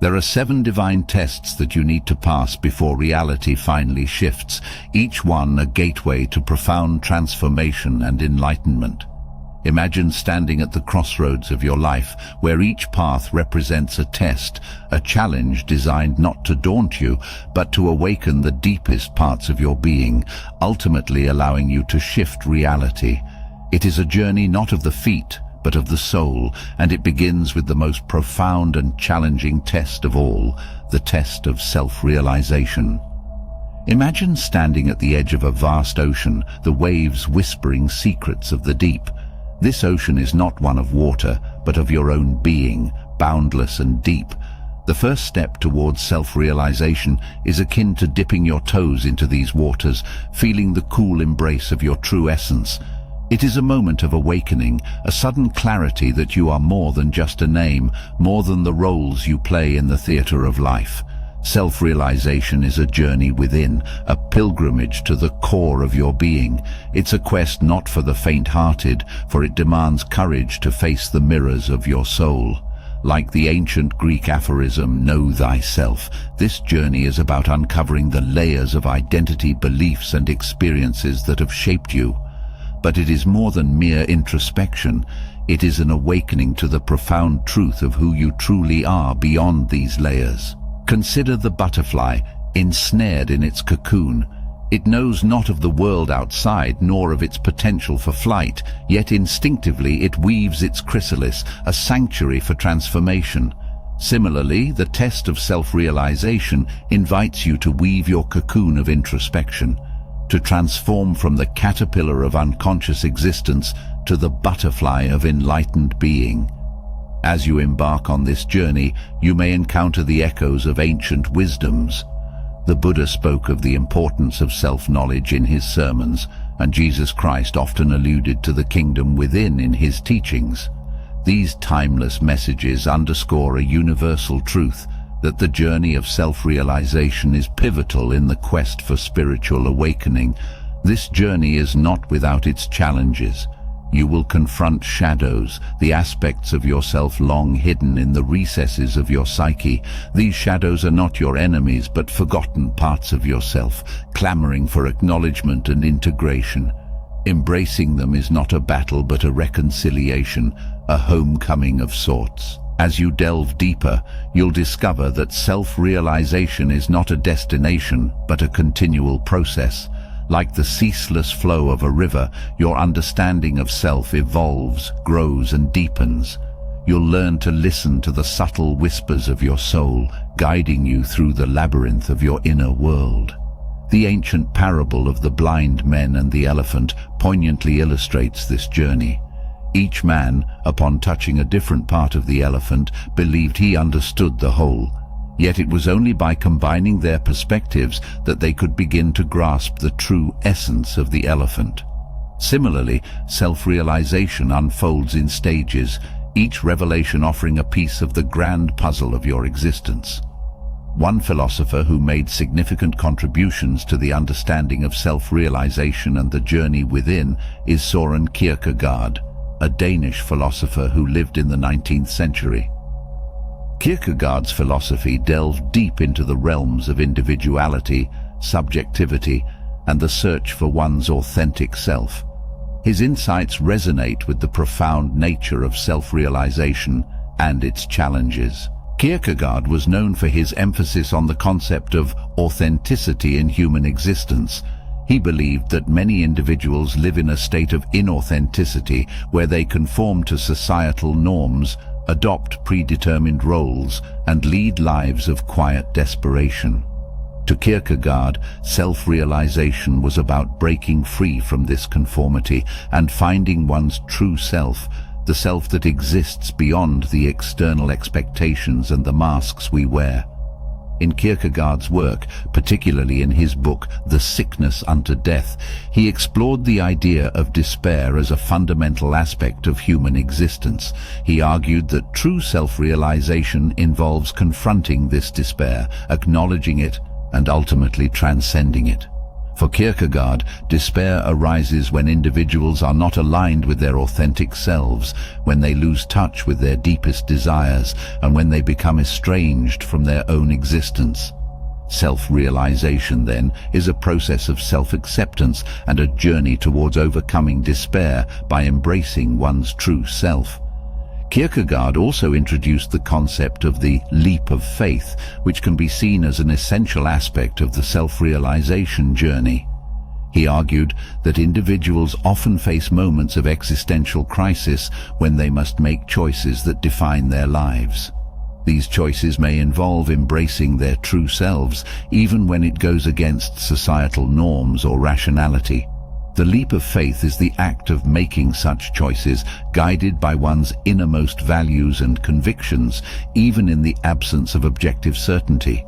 There are 7 divine tests that you need to pass before reality finally shifts, each one a gateway to profound transformation and enlightenment. Imagine standing at the crossroads of your life, where each path represents a test, a challenge designed not to daunt you, but to awaken the deepest parts of your being, ultimately allowing you to shift reality. It is a journey not of the feet, but of the soul, and it begins with the most profound and challenging test of all, the test of self-realization. Imagine standing at the edge of a vast ocean, the waves whispering secrets of the deep. This ocean is not one of water, but of your own being, boundless and deep. The first step towards self-realization is akin to dipping your toes into these waters, feeling the cool embrace of your true essence. It is a moment of awakening, a sudden clarity that you are more than just a name, more than the roles you play in the theater of life. Self-realization is a journey within, a pilgrimage to the core of your being. It's a quest not for the faint-hearted, for it demands courage to face the mirrors of your soul. Like the ancient Greek aphorism, "Know thyself," this journey is about uncovering the layers of identity, beliefs and experiences that have shaped you. But it is more than mere introspection. It is an awakening to the profound truth of who you truly are beyond these layers. Consider the butterfly, ensnared in its cocoon. It knows not of the world outside, nor of its potential for flight, yet instinctively it weaves its chrysalis, a sanctuary for transformation. Similarly, the test of self-realization invites you to weave your cocoon of introspection, to transform from the caterpillar of unconscious existence to the butterfly of enlightened being. As you embark on this journey, you may encounter the echoes of ancient wisdoms. The Buddha spoke of the importance of self-knowledge in his sermons, and Jesus Christ often alluded to the kingdom within in his teachings. These timeless messages underscore a universal truth, that the journey of self-realization is pivotal in the quest for spiritual awakening. This journey is not without its challenges. You will confront shadows, the aspects of yourself long hidden in the recesses of your psyche. These shadows are not your enemies, but forgotten parts of yourself, clamoring for acknowledgement and integration. Embracing them is not a battle, but a reconciliation, a homecoming of sorts. As you delve deeper, you'll discover that self-realization is not a destination, but a continual process. Like the ceaseless flow of a river, your understanding of self evolves, grows and deepens. You'll learn to listen to the subtle whispers of your soul, guiding you through the labyrinth of your inner world. The ancient parable of the blind men and the elephant poignantly illustrates this journey. Each man, upon touching a different part of the elephant, believed he understood the whole. Yet it was only by combining their perspectives that they could begin to grasp the true essence of the elephant. Similarly, self-realization unfolds in stages, each revelation offering a piece of the grand puzzle of your existence. One philosopher who made significant contributions to the understanding of self-realization and the journey within is Søren Kierkegaard, a Danish philosopher who lived in the 19th century. Kierkegaard's philosophy delved deep into the realms of individuality, subjectivity, and the search for one's authentic self. His insights resonate with the profound nature of self-realization and its challenges. Kierkegaard was known for his emphasis on the concept of authenticity in human existence. He believed that many individuals live in a state of inauthenticity, where they conform to societal norms, adopt predetermined roles, and lead lives of quiet desperation. To Kierkegaard, self-realization was about breaking free from this conformity and finding one's true self, the self that exists beyond the external expectations and the masks we wear. In Kierkegaard's work, particularly in his book The Sickness Unto Death, he explored the idea of despair as a fundamental aspect of human existence. He argued that true self-realization involves confronting this despair, acknowledging it, and ultimately transcending it. For Kierkegaard, despair arises when individuals are not aligned with their authentic selves, when they lose touch with their deepest desires, and when they become estranged from their own existence. Self-realization, then, is a process of self-acceptance and a journey towards overcoming despair by embracing one's true self. Kierkegaard also introduced the concept of the leap of faith, which can be seen as an essential aspect of the self-realization journey. He argued that individuals often face moments of existential crisis when they must make choices that define their lives. These choices may involve embracing their true selves, even when it goes against societal norms or rationality. The leap of faith is the act of making such choices, guided by one's innermost values and convictions, even in the absence of objective certainty.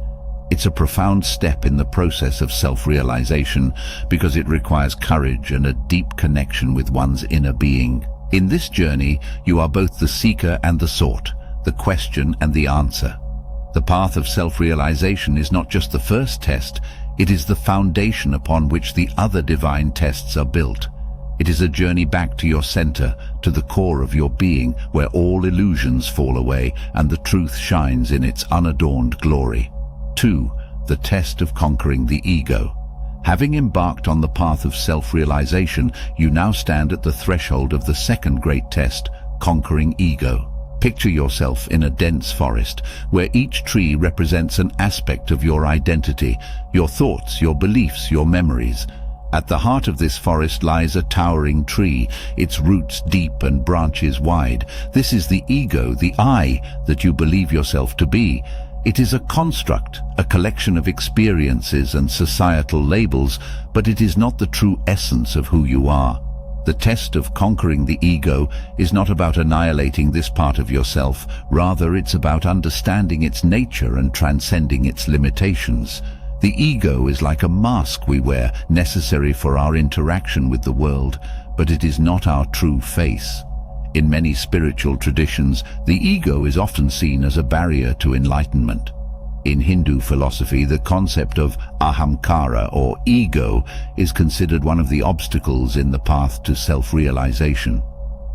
It's a profound step in the process of self-realization because it requires courage and a deep connection with one's inner being. In this journey, you are both the seeker and the sought, the question and the answer. The path of self-realization is not just the first test, it is the foundation upon which the other divine tests are built. It is a journey back to your center, to the core of your being, where all illusions fall away and the truth shines in its unadorned glory. 2. The test of conquering the ego. Having embarked on the path of self-realization, you now stand at the threshold of the second great test, conquering ego. Picture yourself in a dense forest, where each tree represents an aspect of your identity, your thoughts, your beliefs, your memories. At the heart of this forest lies a towering tree, its roots deep and branches wide. This is the ego, the I, that you believe yourself to be. It is a construct, a collection of experiences and societal labels, but it is not the true essence of who you are. The test of conquering the ego is not about annihilating this part of yourself, rather it's about understanding its nature and transcending its limitations. The ego is like a mask we wear, necessary for our interaction with the world, but it is not our true face. In many spiritual traditions, the ego is often seen as a barrier to enlightenment. In Hindu philosophy, the concept of ahamkara, or ego, is considered one of the obstacles in the path to self-realization.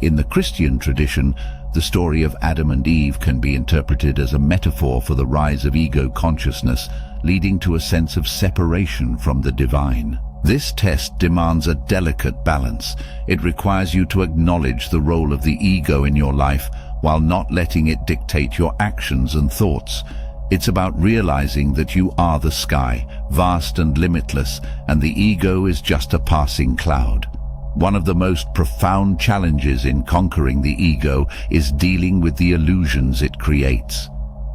In the Christian tradition, the story of Adam and Eve can be interpreted as a metaphor for the rise of ego consciousness, leading to a sense of separation from the divine. This test demands a delicate balance. It requires you to acknowledge the role of the ego in your life while not letting it dictate your actions and thoughts. It's about realizing that you are the sky, vast and limitless, and the ego is just a passing cloud. One of the most profound challenges in conquering the ego is dealing with the illusions it creates.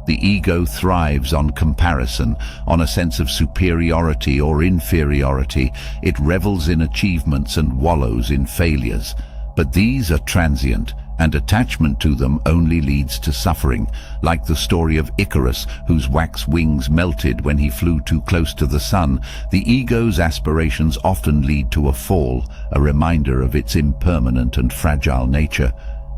The ego thrives on comparison, on a sense of superiority or inferiority. It revels in achievements and wallows in failures. But these are transient, and attachment to them only leads to suffering, like the story of Icarus, whose wax wings melted when he flew too close to the sun. The ego's aspirations often lead to a fall, a reminder of its impermanent and fragile nature.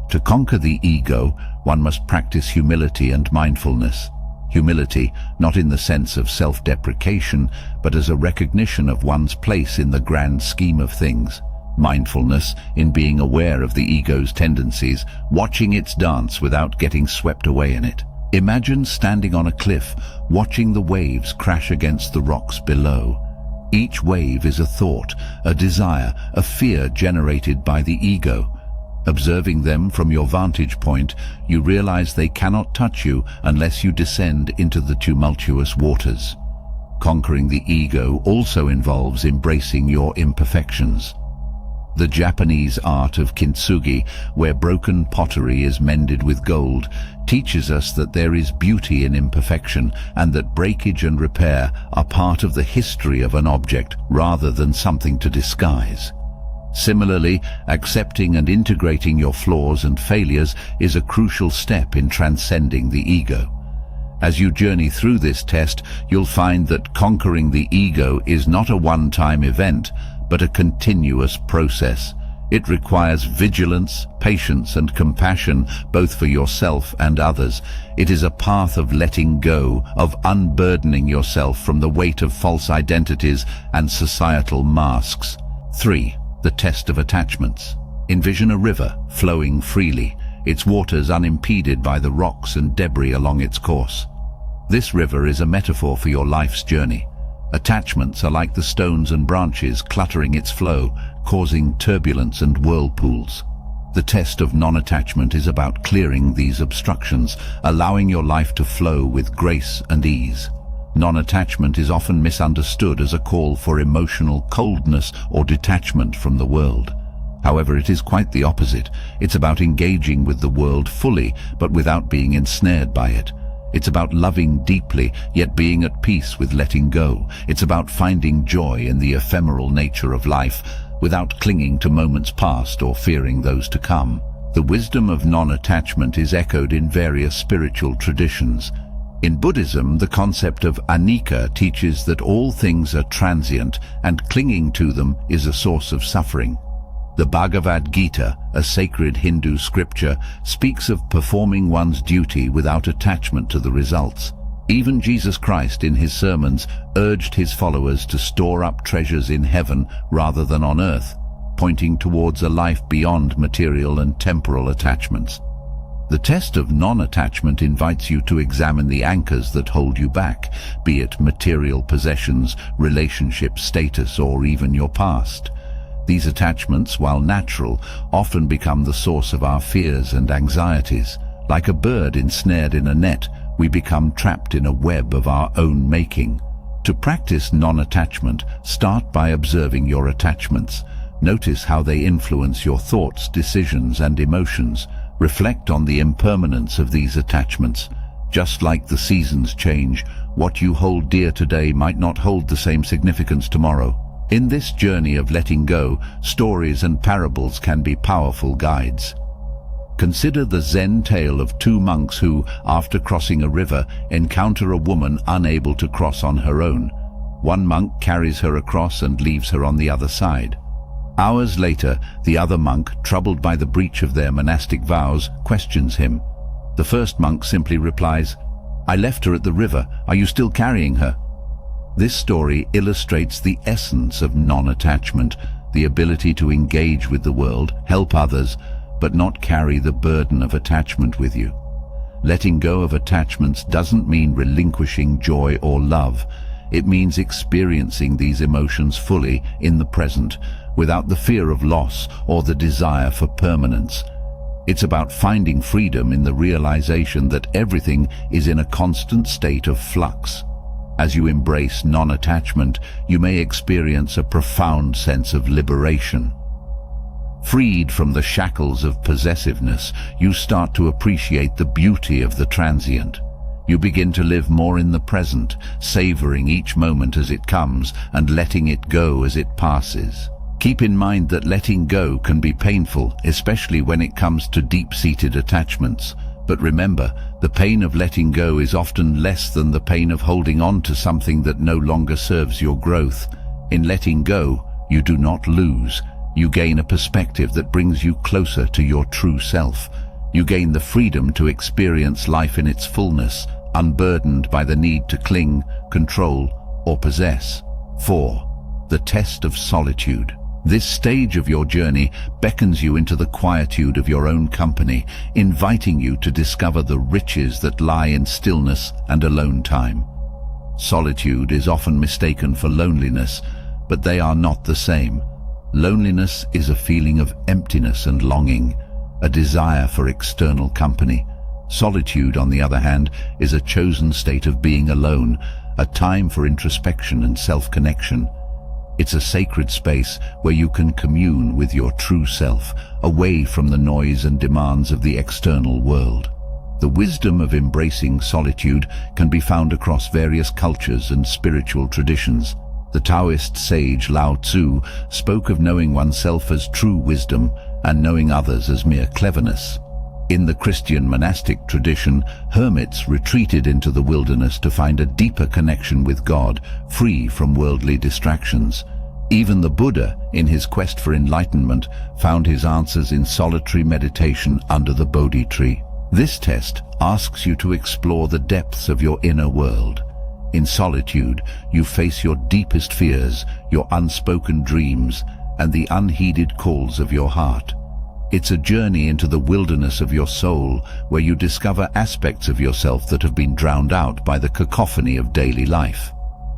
To conquer the ego, one must practice humility and mindfulness. Humility, not in the sense of self-deprecation, but as a recognition of one's place in the grand scheme of things. Mindfulness, in being aware of the ego's tendencies, watching its dance without getting swept away in it. Imagine standing on a cliff, watching the waves crash against the rocks below. Each wave is a thought, a desire, a fear generated by the ego. Observing them from your vantage point, you realize they cannot touch you unless you descend into the tumultuous waters. Conquering the ego also involves embracing your imperfections. The Japanese art of kintsugi, where broken pottery is mended with gold, teaches us that there is beauty in imperfection and that breakage and repair are part of the history of an object rather than something to disguise. Similarly, accepting and integrating your flaws and failures is a crucial step in transcending the ego. As you journey through this test, you'll find that conquering the ego is not a one-time event, but a continuous process. It requires vigilance, patience, and compassion, both for yourself and others. It is a path of letting go, of unburdening yourself from the weight of false identities and societal masks. 3. The test of attachments. Envision a river flowing freely, its waters unimpeded by the rocks and debris along its course. This river is a metaphor for your life's journey. Attachments are like the stones and branches cluttering its flow, causing turbulence and whirlpools. The test of non-attachment is about clearing these obstructions, allowing your life to flow with grace and ease. Non-attachment is often misunderstood as a call for emotional coldness or detachment from the world. However, it is quite the opposite. It's about engaging with the world fully, but without being ensnared by it. It's about loving deeply, yet being at peace with letting go. It's about finding joy in the ephemeral nature of life, without clinging to moments past or fearing those to come. The wisdom of non-attachment is echoed in various spiritual traditions. In Buddhism, the concept of anicca teaches that all things are transient, and clinging to them is a source of suffering. The Bhagavad Gita, a sacred Hindu scripture, speaks of performing one's duty without attachment to the results. Even Jesus Christ in his sermons urged his followers to store up treasures in heaven rather than on earth, pointing towards a life beyond material and temporal attachments. The test of non-attachment invites you to examine the anchors that hold you back, be it material possessions, relationship status, or even your past. These attachments, while natural, often become the source of our fears and anxieties. Like a bird ensnared in a net, we become trapped in a web of our own making. To practice non-attachment, start by observing your attachments. Notice how they influence your thoughts, decisions, and emotions. Reflect on the impermanence of these attachments. Just like the seasons change, what you hold dear today might not hold the same significance tomorrow. In this journey of letting go, stories and parables can be powerful guides. Consider the Zen tale of two monks who, after crossing a river, encounter a woman unable to cross on her own. One monk carries her across and leaves her on the other side. Hours later, the other monk, troubled by the breach of their monastic vows, questions him. The first monk simply replies, "I left her at the river. Are you still carrying her?" This story illustrates the essence of non-attachment, the ability to engage with the world, help others, but not carry the burden of attachment with you. Letting go of attachments doesn't mean relinquishing joy or love. It means experiencing these emotions fully in the present, without the fear of loss or the desire for permanence. It's about finding freedom in the realization that everything is in a constant state of flux. As you embrace non-attachment, you may experience a profound sense of liberation. Freed from the shackles of possessiveness, you start to appreciate the beauty of the transient. You begin to live more in the present, savoring each moment as it comes and letting it go as it passes. Keep in mind that letting go can be painful, especially when it comes to deep-seated attachments. But remember, the pain of letting go is often less than the pain of holding on to something that no longer serves your growth. In letting go, you do not lose. You gain a perspective that brings you closer to your true self. You gain the freedom to experience life in its fullness, unburdened by the need to cling, control, or possess. 4. The test of solitude. This stage of your journey beckons you into the quietude of your own company, inviting you to discover the riches that lie in stillness and alone time. Solitude is often mistaken for loneliness, but they are not the same. Loneliness is a feeling of emptiness and longing, a desire for external company. Solitude, on the other hand, is a chosen state of being alone, a time for introspection and self-connection. It's a sacred space where you can commune with your true self, away from the noise and demands of the external world. The wisdom of embracing solitude can be found across various cultures and spiritual traditions. The Taoist sage Lao Tzu spoke of knowing oneself as true wisdom and knowing others as mere cleverness. In the Christian monastic tradition, hermits retreated into the wilderness to find a deeper connection with God, free from worldly distractions. Even the Buddha, in his quest for enlightenment, found his answers in solitary meditation under the Bodhi tree. This test asks you to explore the depths of your inner world. In solitude, you face your deepest fears, your unspoken dreams, and the unheeded calls of your heart. It's a journey into the wilderness of your soul, where you discover aspects of yourself that have been drowned out by the cacophony of daily life.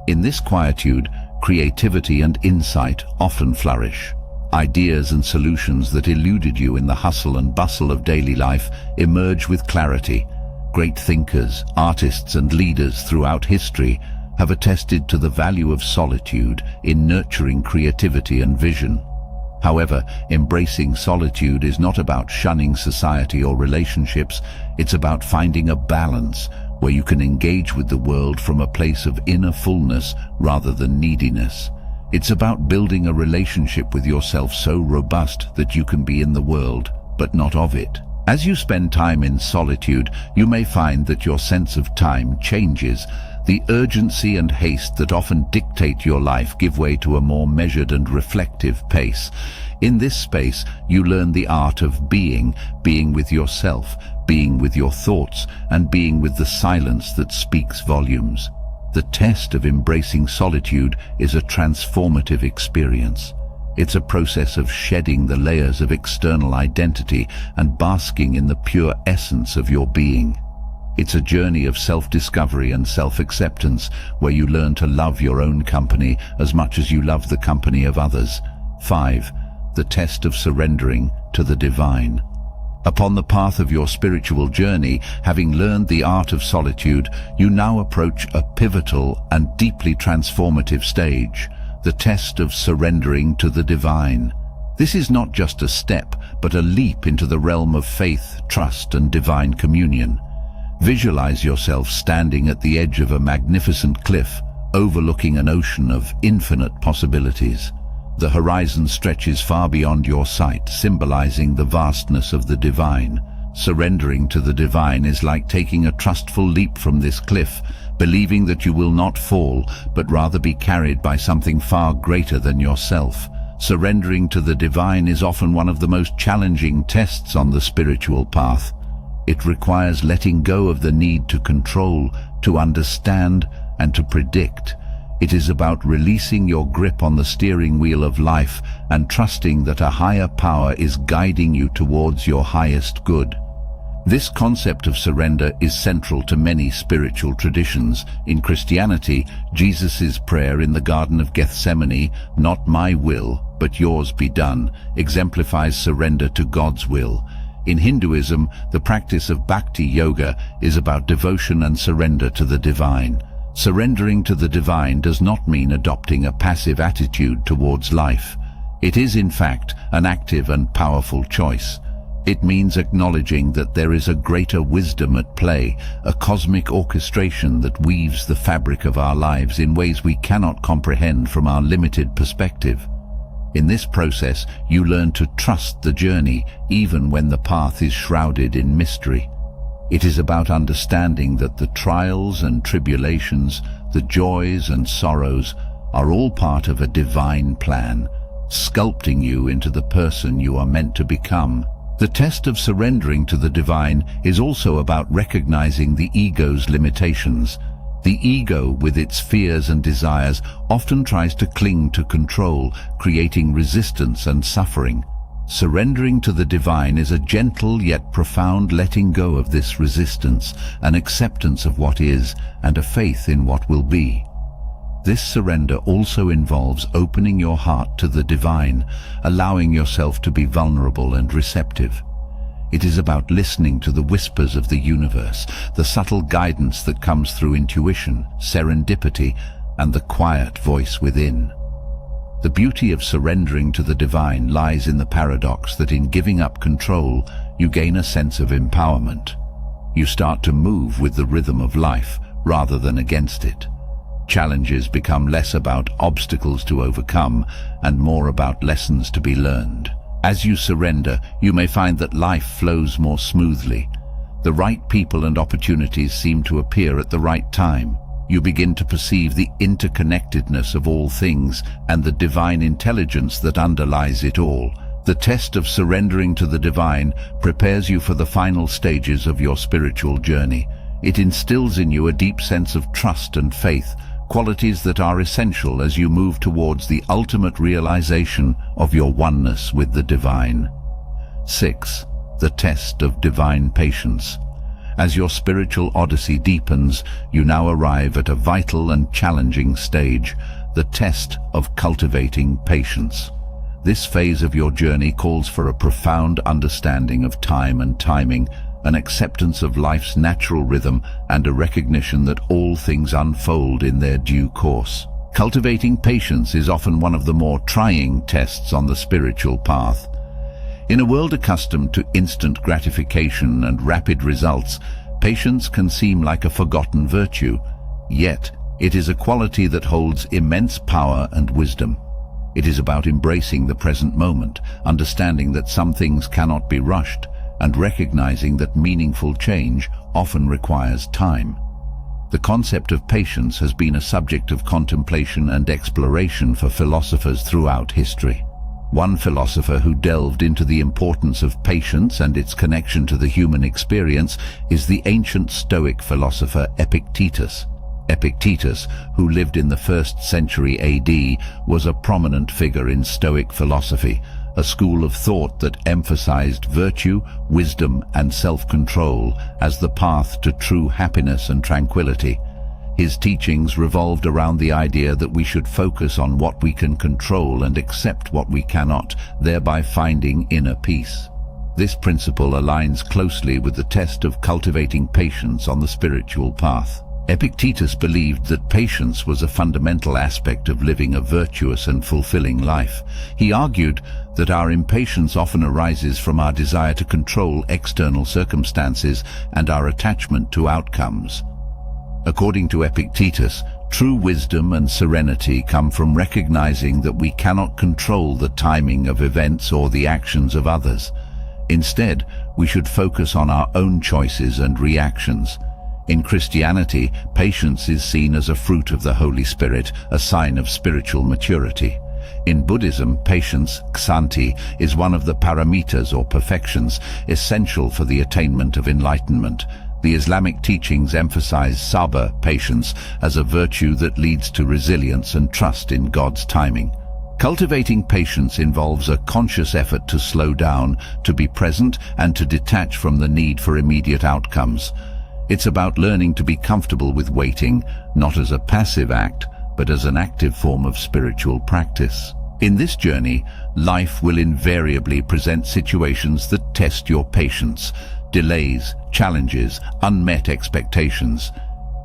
In this quietude, creativity and insight often flourish. Ideas and solutions that eluded you in the hustle and bustle of daily life emerge with clarity. Great thinkers, artists and leaders throughout history have attested to the value of solitude in nurturing creativity and vision. However, embracing solitude is not about shunning society or relationships. It's about finding a balance where you can engage with the world from a place of inner fullness rather than neediness. It's about building a relationship with yourself so robust that you can be in the world, but not of it. As you spend time in solitude, you may find that your sense of time changes. The urgency and haste that often dictate your life give way to a more measured and reflective pace. In this space, you learn the art of being with yourself, being with your thoughts, and being with the silence that speaks volumes. The test of embracing solitude is a transformative experience. It's a process of shedding the layers of external identity and basking in the pure essence of your being. It's a journey of self-discovery and self-acceptance where you learn to love your own company as much as you love the company of others. 5. The test of surrendering to the divine. Upon the path of your spiritual journey, having learned the art of solitude, you now approach a pivotal and deeply transformative stage, the test of surrendering to the divine. This is not just a step, but a leap into the realm of faith, trust, and divine communion. Visualize yourself standing at the edge of a magnificent cliff, overlooking an ocean of infinite possibilities. The horizon stretches far beyond your sight, symbolizing the vastness of the divine. Surrendering to the divine is like taking a trustful leap from this cliff, believing that you will not fall, but rather be carried by something far greater than yourself. Surrendering to the divine is often one of the most challenging tests on the spiritual path. It requires letting go of the need to control, to understand, and to predict. It is about releasing your grip on the steering wheel of life and trusting that a higher power is guiding you towards your highest good. This concept of surrender is central to many spiritual traditions. In Christianity, Jesus' prayer in the Garden of Gethsemane, "Not my will, but yours be done," exemplifies surrender to God's will. In Hinduism, the practice of bhakti yoga is about devotion and surrender to the divine. Surrendering to the divine does not mean adopting a passive attitude towards life. It is, in fact, an active and powerful choice. It means acknowledging that there is a greater wisdom at play, a cosmic orchestration that weaves the fabric of our lives in ways we cannot comprehend from our limited perspective. In this process, you learn to trust the journey, even when the path is shrouded in mystery. It is about understanding that the trials and tribulations, the joys and sorrows, are all part of a divine plan, sculpting you into the person you are meant to become. The test of surrendering to the divine is also about recognizing the ego's limitations. The ego, with its fears and desires, often tries to cling to control, creating resistance and suffering. Surrendering to the divine is a gentle yet profound letting go of this resistance, an acceptance of what is, and a faith in what will be. This surrender also involves opening your heart to the divine, allowing yourself to be vulnerable and receptive. It is about listening to the whispers of the universe, the subtle guidance that comes through intuition, serendipity, and the quiet voice within. The beauty of surrendering to the divine lies in the paradox that in giving up control, you gain a sense of empowerment. You start to move with the rhythm of life rather than against it. Challenges become less about obstacles to overcome and more about lessons to be learned. As you surrender, you may find that life flows more smoothly. The right people and opportunities seem to appear at the right time. you begin to perceive the interconnectedness of all things and the divine intelligence that underlies it all. The test of surrendering to the divine prepares you for the final stages of your spiritual journey. It instills in you a deep sense of trust and faith, qualities that are essential as you move towards the ultimate realization of your oneness with the divine. 6. The test of divine patience. As your spiritual odyssey deepens, you now arrive at a vital and challenging stage, the test of cultivating patience. This phase of your journey calls for a profound understanding of time and timing, an acceptance of life's natural rhythm, and a recognition that all things unfold in their due course. Cultivating patience is often one of the more trying tests on the spiritual path. In a world accustomed to instant gratification and rapid results, patience can seem like a forgotten virtue. Yet, it is a quality that holds immense power and wisdom. It is about embracing the present moment, understanding that some things cannot be rushed, and recognizing that meaningful change often requires time. The concept of patience has been a subject of contemplation and exploration for philosophers throughout history. One philosopher who delved into the importance of patience and its connection to the human experience is the ancient Stoic philosopher Epictetus. Epictetus, who lived in the 1st century AD, was a prominent figure in Stoic philosophy, a school of thought that emphasized virtue, wisdom, and self-control as the path to true happiness and tranquility. His teachings revolved around the idea that we should focus on what we can control and accept what we cannot, thereby finding inner peace. This principle aligns closely with the test of cultivating patience on the spiritual path. Epictetus believed that patience was a fundamental aspect of living a virtuous and fulfilling life. He argued that our impatience often arises from our desire to control external circumstances and our attachment to outcomes. According to Epictetus, true wisdom and serenity come from recognizing that we cannot control the timing of events or the actions of others. Instead, we should focus on our own choices and reactions. In Christianity, patience is seen as a fruit of the Holy Spirit, a sign of spiritual maturity. In Buddhism, patience, ksanti, is one of the paramitas or perfections essential for the attainment of enlightenment. The Islamic teachings emphasize sabr, patience, as a virtue that leads to resilience and trust in God's timing. Cultivating patience involves a conscious effort to slow down, to be present, and to detach from the need for immediate outcomes. It's about learning to be comfortable with waiting, not as a passive act, but as an active form of spiritual practice. In this journey, life will invariably present situations that test your patience. Delays, challenges, unmet expectations.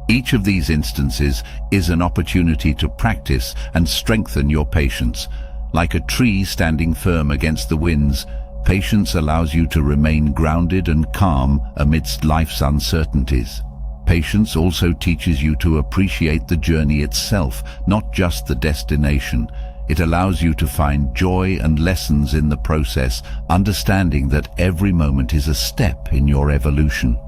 Each of these instances is an opportunity to practice and strengthen your patience. Like a tree standing firm against the winds, patience allows you to remain grounded and calm amidst life's uncertainties. Patience also teaches you to appreciate the journey itself, not just the destination. It allows you to find joy and lessons in the process, understanding that every moment is a step in your evolution.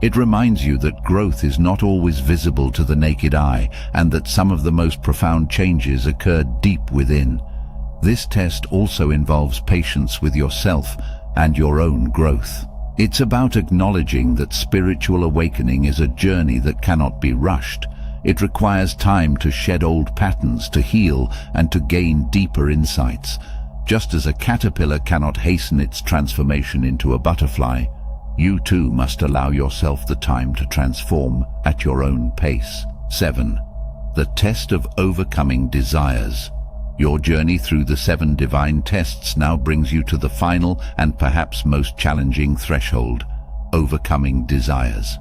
It reminds you that growth is not always visible to the naked eye, and that some of the most profound changes occur deep within. This test also involves patience with yourself and your own growth. It's about acknowledging that spiritual awakening is a journey that cannot be rushed. It requires time to shed old patterns, to heal, and to gain deeper insights. Just as a caterpillar cannot hasten its transformation into a butterfly, you too must allow yourself the time to transform at your own pace. 7. The test of overcoming desires. Your journey through the 7 divine tests now brings you to the final and perhaps most challenging threshold: overcoming desires.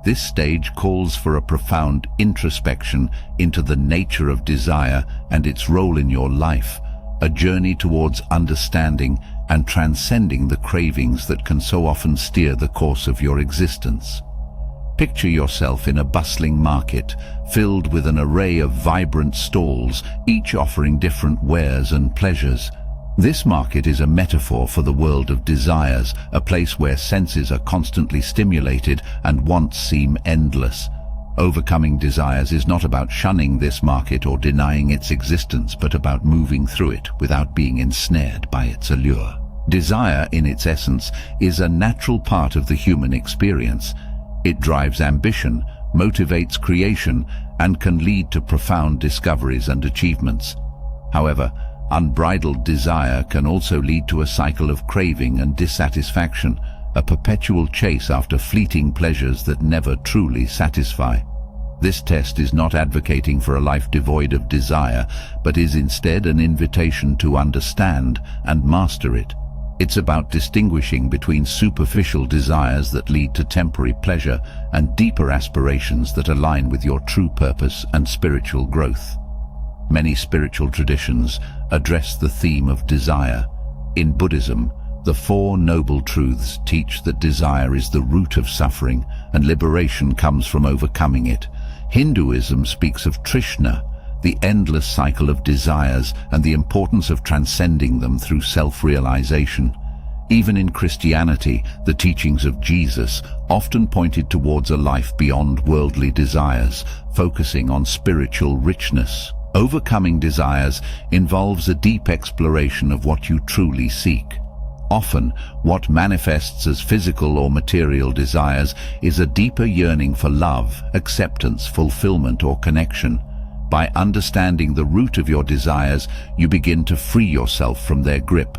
This stage calls for a profound introspection into the nature of desire and its role in your life, a journey towards understanding and transcending the cravings that can so often steer the course of your existence. Picture yourself in a bustling market, filled with an array of vibrant stalls, each offering different wares and pleasures. This market is a metaphor for the world of desires, a place where senses are constantly stimulated and wants seem endless. Overcoming desires is not about shunning this market or denying its existence, but about moving through it without being ensnared by its allure. Desire, in its essence, is a natural part of the human experience. It drives ambition, motivates creation, and can lead to profound discoveries and achievements. However, unbridled desire can also lead to a cycle of craving and dissatisfaction, a perpetual chase after fleeting pleasures that never truly satisfy. This test is not advocating for a life devoid of desire, but is instead an invitation to understand and master it. It's about distinguishing between superficial desires that lead to temporary pleasure and deeper aspirations that align with your true purpose and spiritual growth. Many spiritual traditions address the theme of desire. In Buddhism, the Four Noble Truths teach that desire is the root of suffering and liberation comes from overcoming it. Hinduism speaks of Trishna, the endless cycle of desires, and the importance of transcending them through self-realization. Even in Christianity, the teachings of Jesus often pointed towards a life beyond worldly desires, focusing on spiritual richness. Overcoming desires involves a deep exploration of what you truly seek. Often, what manifests as physical or material desires is a deeper yearning for love, acceptance, fulfillment, or connection. By understanding the root of your desires, you begin to free yourself from their grip.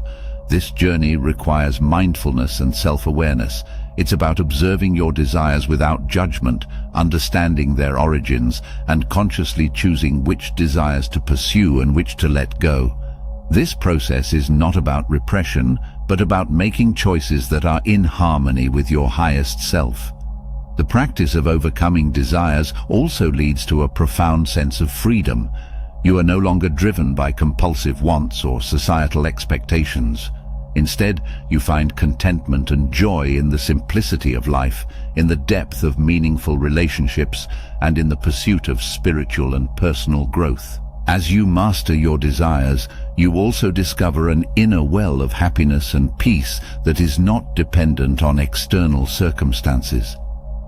This journey requires mindfulness and self-awareness. It's about observing your desires without judgment, understanding their origins, and consciously choosing which desires to pursue and which to let go. This process is not about repression, but about making choices that are in harmony with your highest self. The practice of overcoming desires also leads to a profound sense of freedom. You are no longer driven by compulsive wants or societal expectations. Instead, you find contentment and joy in the simplicity of life, in the depth of meaningful relationships, and in the pursuit of spiritual and personal growth. As you master your desires, you also discover an inner well of happiness and peace that is not dependent on external circumstances.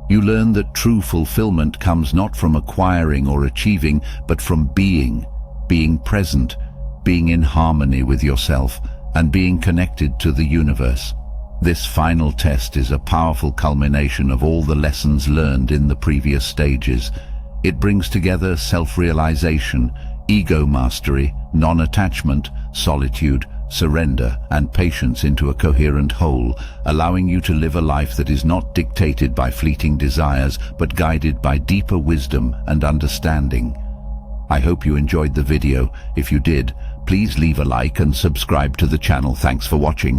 You learn that true fulfillment comes not from acquiring or achieving, but from being present, being in harmony with yourself, and being connected to the universe. This final test is a powerful culmination of all the lessons learned in the previous stages. It brings together self-realization, ego mastery, non-attachment, solitude, surrender, and patience into a coherent whole, allowing you to live a life that is not dictated by fleeting desires, but guided by deeper wisdom and understanding. I hope you enjoyed the video. If you did, please leave a like and subscribe to the channel. Thanks for watching.